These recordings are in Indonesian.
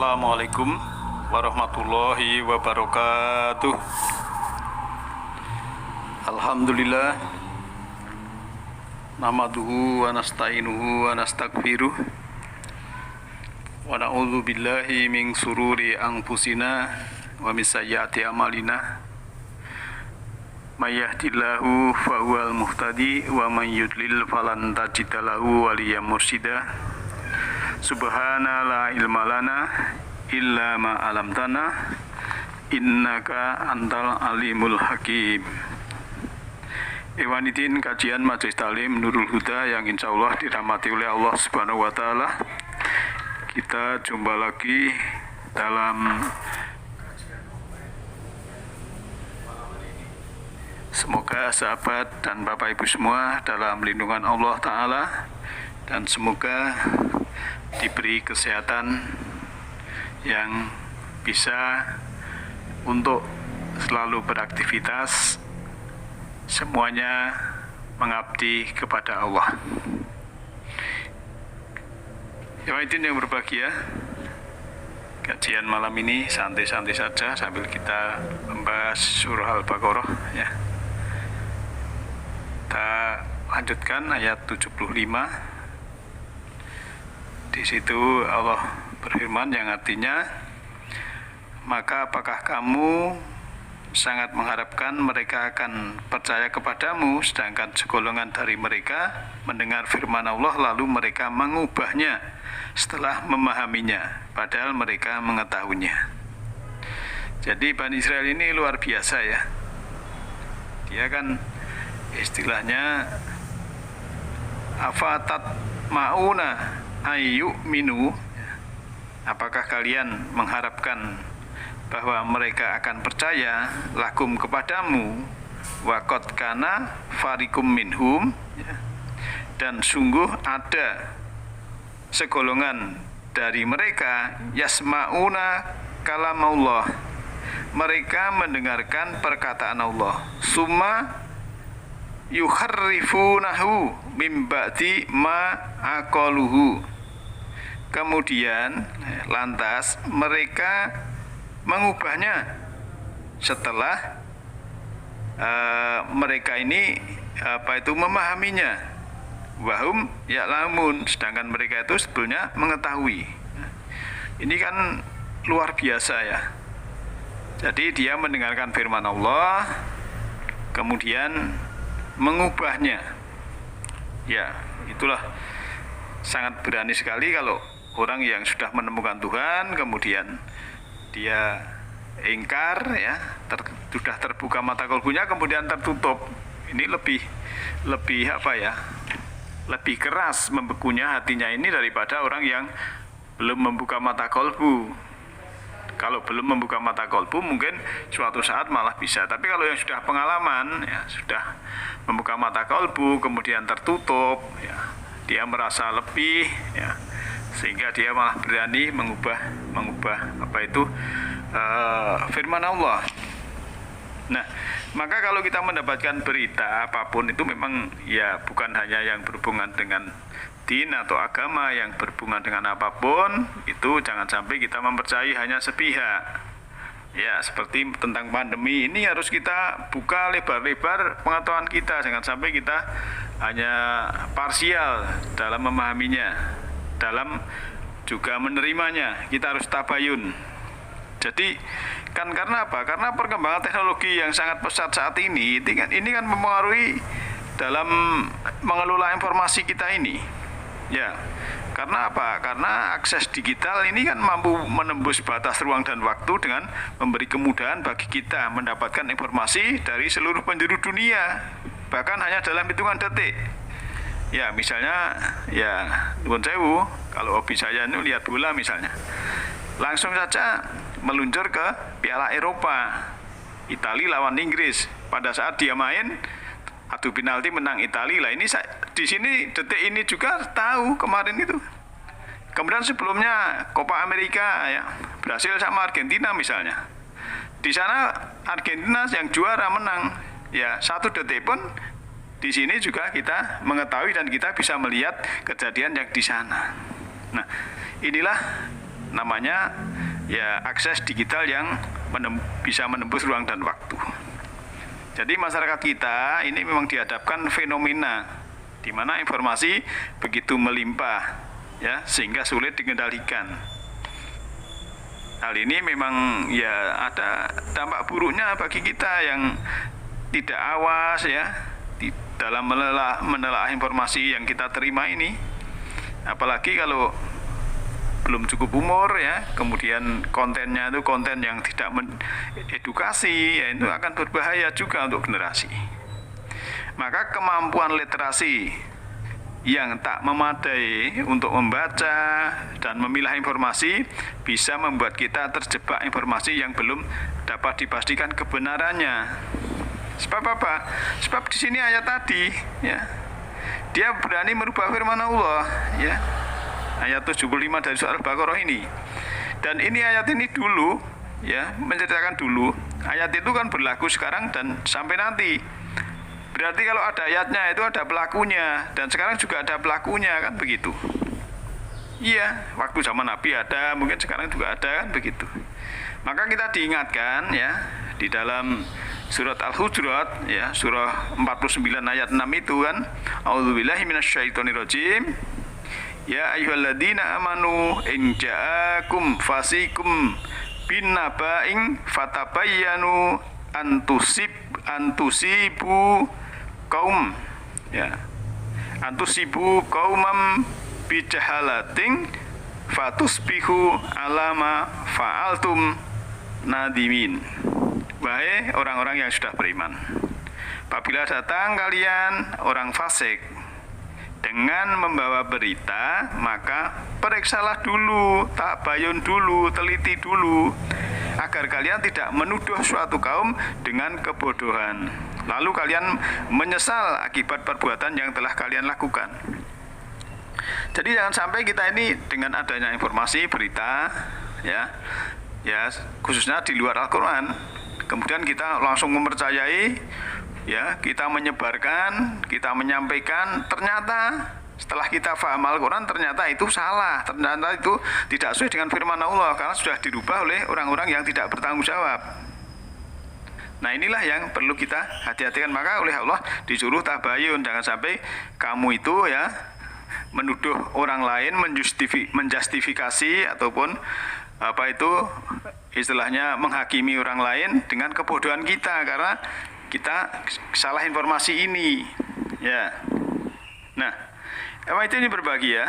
Assalamualaikum warahmatullahi wabarakatuh. Alhamdulillah, nahmaduhu wa nasta'inuhu wa nastaghfiruh wa na'udzu billahi min sururi anfusina wa min sayyiati a'malina. May yahdihillahu fahuwal muhtadi wa may yudlil falan tajida lahu waliyyan mursyida. Subhana la ilma lana illa ma 'allamtana innaka antal alimul hakim. Iwanidin kajian Majelis Talim Nurul Huda yang insyaallah dirahmati oleh Allah Subhanahu wa taala. Kita jumpa lagi dalam semoga sahabat dan Bapak Ibu semua dalam lindungan Allah taala, dan semoga diberi kesehatan yang bisa untuk selalu beraktivitas, semuanya mengabdi kepada Allah. Yang berbahagia, kajian malam ini santai-santai saja sambil kita membahas surah Al-Baqarah ya. Kita lanjutkan ayat 75. Di situ Allah berfirman yang artinya, maka apakah kamu sangat mengharapkan mereka akan percaya kepadamu, sedangkan segolongan dari mereka mendengar firman Allah lalu mereka mengubahnya setelah memahaminya, padahal mereka mengetahuinya. Jadi Bani Israel ini luar biasa ya. Dia kan istilahnya afatat mauna ayu minu, apakah kalian mengharapkan bahwa mereka akan percaya lakum kepadamu, waqad kana farikum minhum, dan sungguh ada segolongan dari mereka yasma'una kalamullah, mereka mendengarkan perkataan Allah, summa yuharrifunahu mim ba'di ma aqaluhu, kemudian lantas mereka mengubahnya setelah mereka ini memahaminya, wahum ya'lamun, sedangkan mereka itu sebetulnya mengetahui. Ini kan luar biasa ya. Jadi dia mendengarkan firman Allah kemudian mengubahnya. Ya, itulah sangat berani sekali kalau orang yang sudah menemukan Tuhan kemudian dia ingkar ya, sudah terbuka mata kolbunya kemudian tertutup. Ini lebih lebih keras membekunya hatinya ini daripada orang yang belum membuka mata kolbu. Kalau belum membuka mata kolbu mungkin suatu saat malah bisa, tapi kalau yang sudah pengalaman ya, sudah membuka mata kolbu kemudian tertutup ya, dia merasa lebih ya, sehingga dia malah berani mengubah firman Allah. Nah, maka kalau kita mendapatkan berita apapun itu memang ya bukan hanya yang berhubungan dengan din atau agama, yang berhubungan dengan apapun itu jangan sampai kita mempercayai hanya sepihak. Ya, seperti tentang pandemi ini harus kita buka lebar-lebar pengetahuan kita, jangan sampai kita hanya parsial dalam memahaminya, dalam juga menerimanya. Kita harus tabayun. Jadi kan karena apa? Karena perkembangan teknologi yang sangat pesat saat ini kan mempengaruhi dalam mengelola informasi kita ini. Ya, karena apa? Karena akses digital ini kan mampu menembus batas ruang dan waktu dengan memberi kemudahan bagi kita mendapatkan informasi dari seluruh penjuru dunia, bahkan hanya dalam hitungan detik. Ya, misalnya ya nuwun sewu, kalau hobi saya ini lihat bola misalnya, langsung saja meluncur ke Piala Eropa, Italia lawan Inggris. Pada saat dia main adu penalti menang Italia lah, ini di sini detik ini juga tahu kemarin itu. Kemudian sebelumnya Copa Amerika ya, Brasil sama Argentina misalnya, di sana Argentina yang juara menang ya, satu detik pun di sini juga kita mengetahui dan kita bisa melihat kejadian yang di sana. Nah, inilah namanya ya akses digital yang bisa menembus ruang dan waktu. Jadi masyarakat kita ini memang dihadapkan fenomena di mana informasi begitu melimpah ya sehingga sulit dikendalikan. Hal ini memang ya ada dampak buruknya bagi kita yang tidak awas ya di dalam menelaah informasi yang kita terima ini. Apalagi kalau belum cukup umur ya, kemudian kontennya itu konten yang tidak edukasi, ya itu akan berbahaya juga untuk generasi. Maka kemampuan literasi yang tak memadai untuk membaca dan memilah informasi bisa membuat kita terjebak informasi yang belum dapat dipastikan kebenarannya. Sebab apa? Sebab di sini ayat tadi ya, dia berani merubah firman Allah ya. Ayat 75 dari surah Al-Baqarah ini. Dan ini ayat ini dulu ya, menceritakan dulu. Ayat itu kan berlaku sekarang dan sampai nanti. Berarti kalau ada ayatnya itu ada pelakunya, dan sekarang juga ada pelakunya, kan begitu. Iya, waktu zaman Nabi ada, mungkin sekarang juga ada, kan begitu. Maka kita diingatkan ya di dalam surat Al-Hujurat ya, surah 49 ayat 6 itu kan, A'udzubillahi minasyaitonirrajim. Ya ayyuhalladzina amanu in ja'akum fasikum binaba'in fatabayyanu antusibu kaum ya, antusibu kaumam bijahalatin fatusbihu alama fa'altum nadimin. Wahai orang-orang yang sudah beriman, apabila datang kalian orang fasik dengan membawa berita, maka periksalah dulu, tabayun dulu, teliti dulu, agar kalian tidak menuduh suatu kaum dengan kebodohan, lalu kalian menyesal akibat perbuatan yang telah kalian lakukan. Jadi jangan sampai kita ini dengan adanya informasi berita ya khususnya di luar Al-Quran, kemudian kita langsung mempercayai ya, kita menyebarkan, kita menyampaikan, ternyata setelah kita paham Al-Quran ternyata itu salah, ternyata itu tidak sesuai dengan firman Allah karena sudah dirubah oleh orang-orang yang tidak bertanggung jawab. Nah inilah yang perlu kita hati-hatikan. Maka oleh Allah disuruh tabayun, jangan sampai kamu itu ya menuduh orang lain, menjustifikasi ataupun apa itu istilahnya menghakimi orang lain dengan kebodohan kita karena kita salah informasi ini ya. Nah, itu ini berbagi ya.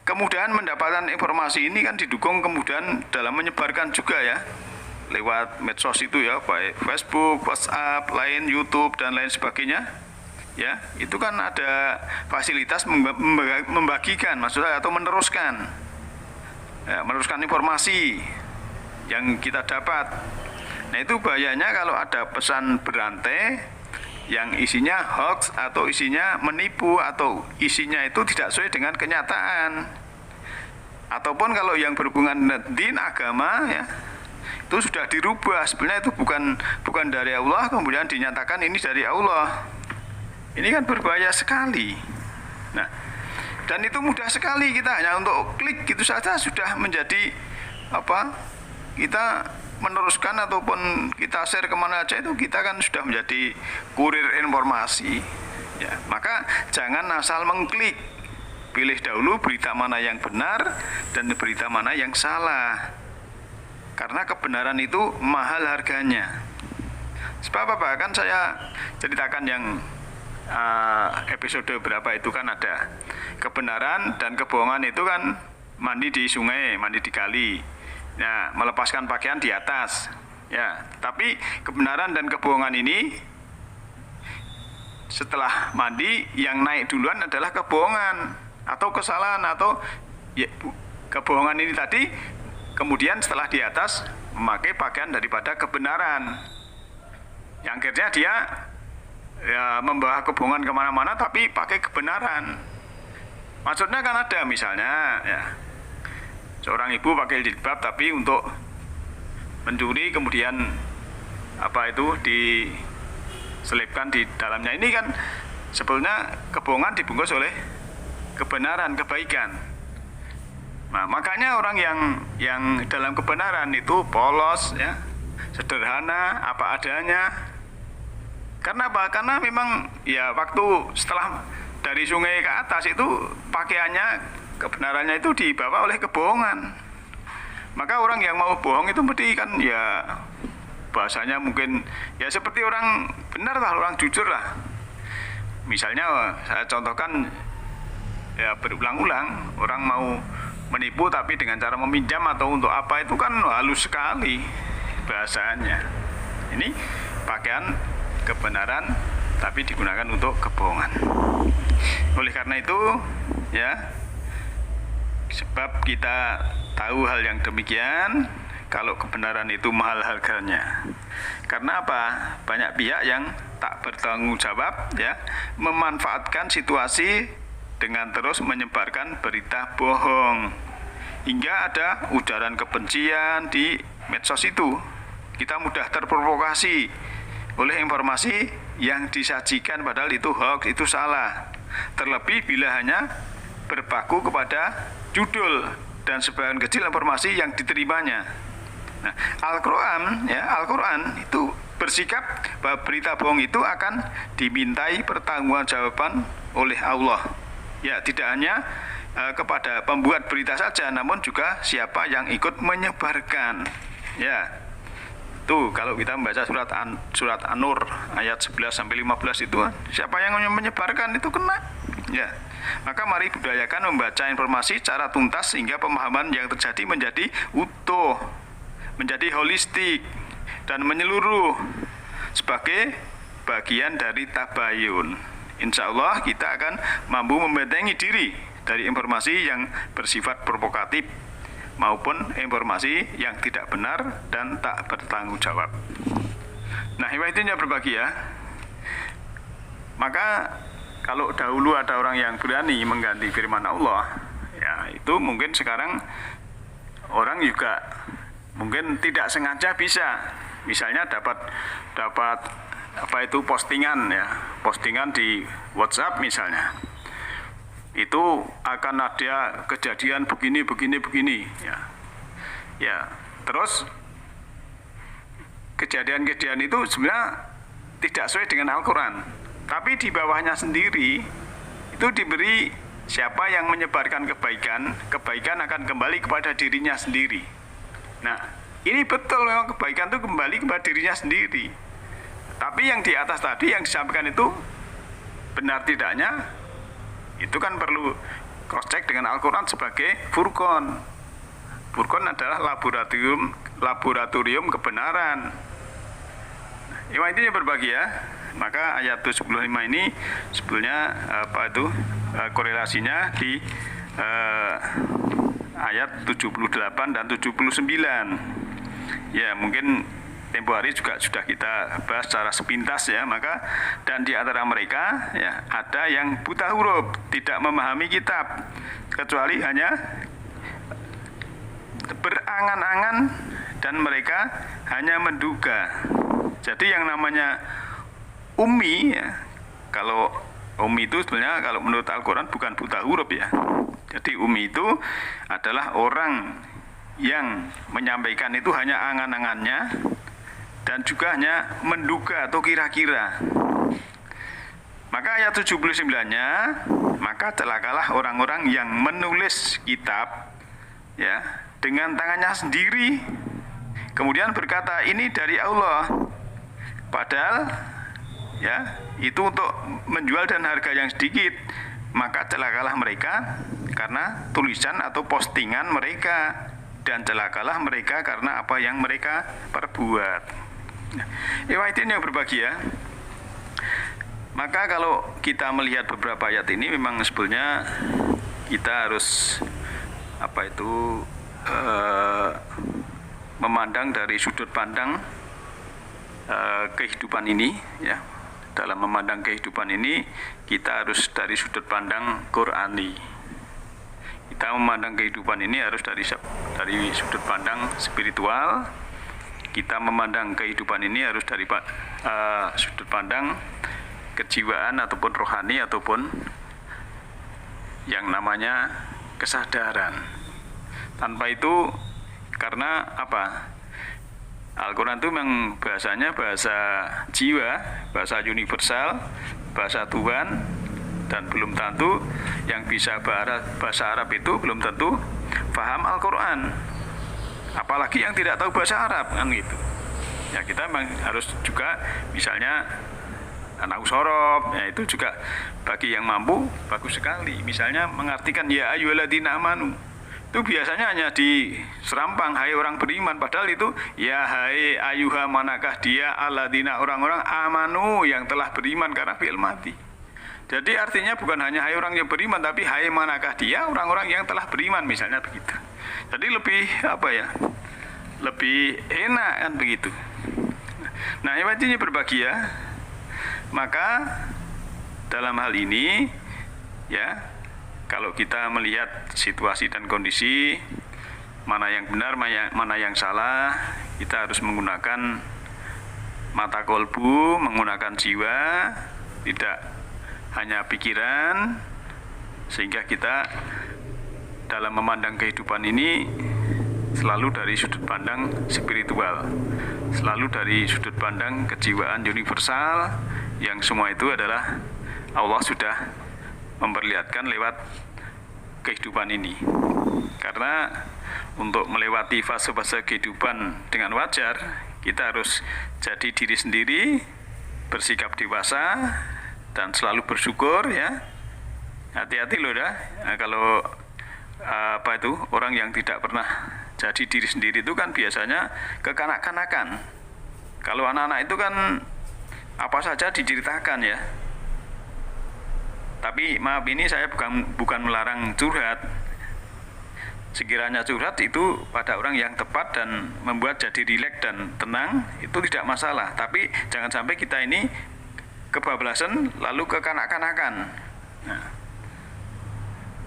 Kemudahan mendapatkan informasi ini kan didukung kemudahan dalam menyebarkan juga ya, lewat medsos itu ya, baik Facebook, WhatsApp, lain YouTube dan lain sebagainya ya. Itu kan ada fasilitas membagikan maksudnya atau meneruskan ya, meneruskan informasi yang kita dapat. Nah itu bahayanya kalau ada pesan berantai yang isinya hoax atau isinya menipu atau isinya itu tidak sesuai dengan kenyataan. Ataupun kalau yang berhubungan din agama ya, itu sudah dirubah, sebenarnya itu bukan dari Allah, kemudian dinyatakan ini dari Allah. Ini kan berbahaya sekali. Nah, dan itu mudah sekali, kita hanya untuk klik gitu saja sudah menjadi kita meneruskan ataupun kita share kemana aja itu kita kan sudah menjadi kurir informasi ya. Maka jangan asal mengklik, pilih dahulu berita mana yang benar dan berita mana yang salah, karena kebenaran itu mahal harganya. Sebab apa? Kan saya ceritakan yang episode berapa itu kan ada kebenaran dan kebohongan itu kan mandi di sungai, mandi di kali. Ya, melepaskan pakaian di atas. Ya, tapi kebenaran dan kebohongan ini setelah mandi yang naik duluan adalah kebohongan atau kesalahan atau ya, kebohongan ini tadi kemudian setelah di atas memakai pakaian daripada kebenaran. Yang akhirnya dia ya membawa kebohongan kemana-mana tapi pakai kebenaran. Maksudnya kan ada misalnya ya, seorang ibu pakai jilbab tapi untuk mencuri kemudian diselipkan di dalamnya. Ini kan sebetulnya kebohongan dibungkus oleh kebenaran, kebaikan. Nah, makanya orang yang dalam kebenaran itu polos ya, sederhana, apa adanya. Karena apa? Karena memang ya waktu setelah dari sungai ke atas itu pakaiannya, kebenarannya itu dibawa oleh kebohongan. Maka orang yang mau bohong itu mesti kan ya bahasanya mungkin ya seperti orang benar lah, orang jujur lah. Misalnya saya contohkan ya berulang-ulang orang mau menipu tapi dengan cara meminjam atau untuk apa itu kan halus sekali bahasanya. Ini pakaian kebenaran tapi digunakan untuk kebohongan. Oleh karena itu ya, sebab kita tahu hal yang demikian, kalau kebenaran itu mahal harganya. Karena apa? Banyak pihak yang tak bertanggung jawab ya, memanfaatkan situasi dengan terus menyebarkan berita bohong. Hingga ada ujaran kebencian di medsos itu. Kita mudah terprovokasi oleh informasi yang disajikan padahal itu hoax, itu salah. Terlebih bila hanya berpaku kepada judul dan sebagian kecil informasi yang diterimanya. Nah, Al-Quran itu bersikap bahwa berita bohong itu akan dimintai pertanggungjawaban oleh Allah. Ya, tidak hanya kepada pembuat berita saja, namun juga siapa yang ikut menyebarkan. Ya, tuh kalau kita membaca surat An-Nur ayat 11 sampai 15 itu, siapa yang menyebarkan itu kena. Ya. Maka mari budayakan membaca informasi secara tuntas sehingga pemahaman yang terjadi menjadi utuh, menjadi holistik dan menyeluruh sebagai bagian dari tabayun. Insya Allah kita akan mampu membentengi diri dari informasi yang bersifat provokatif maupun informasi yang tidak benar dan tak bertanggung jawab. Nah, intinya berbagi ya. Maka kalau dahulu ada orang yang berani mengganti firman Allah, ya itu mungkin sekarang orang juga mungkin tidak sengaja bisa, misalnya dapat apa itu postingan ya, postingan di WhatsApp misalnya, itu akan ada kejadian begini ya, terus kejadian-kejadian itu sebenarnya tidak sesuai dengan Al-Quran. Tapi di bawahnya sendiri itu diberi siapa yang menyebarkan kebaikan akan kembali kepada dirinya sendiri. Nah, ini betul memang kebaikan itu kembali kepada dirinya sendiri. Tapi yang di atas tadi yang disampaikan itu benar tidaknya, itu kan perlu cross check dengan Al-Quran sebagai furqan. Furqan adalah laboratorium kebenaran. Nah, intinya berbagi ya. Maka ayat 75 ini sebetulnya korelasinya di ayat 78 dan 79. Ya, mungkin tempo hari juga sudah kita bahas secara sepintas ya. Maka dan di antara mereka ya ada yang buta huruf, tidak memahami kitab kecuali hanya berangan-angan dan mereka hanya menduga. Jadi yang namanya ummi ya, kalau ummi itu sebenarnya kalau menurut Al-Quran bukan buta huruf ya. Jadi ummi itu adalah orang yang menyampaikan itu hanya angan-angannya dan juga hanya menduga atau kira-kira. Maka ayat 79-nya, maka celakalah orang-orang yang menulis kitab ya dengan tangannya sendiri, kemudian berkata ini dari Allah, padahal ya itu untuk menjual dan harga yang sedikit. Maka celakalah mereka karena tulisan atau postingan mereka, dan celakalah mereka karena apa yang mereka perbuat. Itu yang berbagi ya. Maka kalau kita melihat beberapa ayat ini, memang sebetulnya kita harus memandang dari sudut pandang kehidupan ini ya. Dalam memandang kehidupan ini kita harus dari sudut pandang Qur'ani. Kita memandang kehidupan ini harus dari sudut pandang spiritual. Kita memandang kehidupan ini harus dari sudut pandang kejiwaan ataupun rohani ataupun yang namanya kesadaran. Tanpa itu, karena apa? Al-Quran itu memang bahasanya bahasa jiwa, bahasa universal, bahasa Tuhan, dan belum tentu yang bisa bahasa Arab itu belum tentu paham Al-Quran. Apalagi yang tidak tahu bahasa Arab, kan gitu. Ya kita memang harus juga, misalnya anak sorob, ya itu juga bagi yang mampu bagus sekali. Misalnya mengartikan ya ayyuhalladzina amanu, itu biasanya hanya di serampang hai orang beriman, padahal itu ya hai ayuha manakah dia alladzina orang-orang amanu yang telah beriman, karena fi'il mati. Jadi artinya bukan hanya hai orang yang beriman, tapi hai manakah dia orang-orang yang telah beriman, misalnya begitu. Jadi lebih apa ya? Lebih enak kan begitu. Nah, ini berbahagia. Maka dalam hal ini ya, kalau kita melihat situasi dan kondisi mana yang benar, mana yang salah, kita harus menggunakan mata kolbu, menggunakan jiwa, tidak hanya pikiran, sehingga kita dalam memandang kehidupan ini selalu dari sudut pandang spiritual, selalu dari sudut pandang kejiwaan universal, yang semua itu adalah Allah sudah memperlihatkan lewat kehidupan ini. Karena untuk melewati fase-fase kehidupan dengan wajar, kita harus jadi diri sendiri, bersikap dewasa, dan selalu bersyukur ya. Hati-hati loh dah, nah, kalau orang yang tidak pernah jadi diri sendiri itu kan biasanya kekanak-kanakan. Kalau anak-anak itu kan apa saja diceritakan ya. Tapi maaf, ini saya bukan melarang curhat. Sekiranya curhat itu pada orang yang tepat dan membuat jadi rileks dan tenang, itu tidak masalah. Tapi jangan sampai kita ini kebablasan lalu kekanak-kanakan. Nah,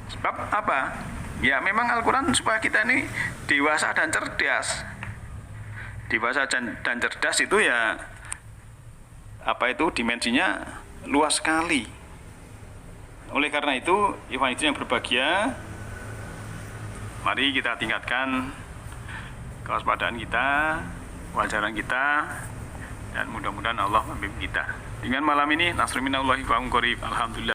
sebab apa? Ya memang Al-Quran supaya kita ini dewasa dan cerdas. Dewasa dan cerdas itu ya dimensinya luas sekali. Oleh karena itu, ikhwan yang berbahagia, mari kita tingkatkan kewaspadaan kita, kewajaran kita, dan mudah-mudahan Allah membimbing kita. Dengan malam ini, nasruminallahi wa qarib. Alhamdulillah.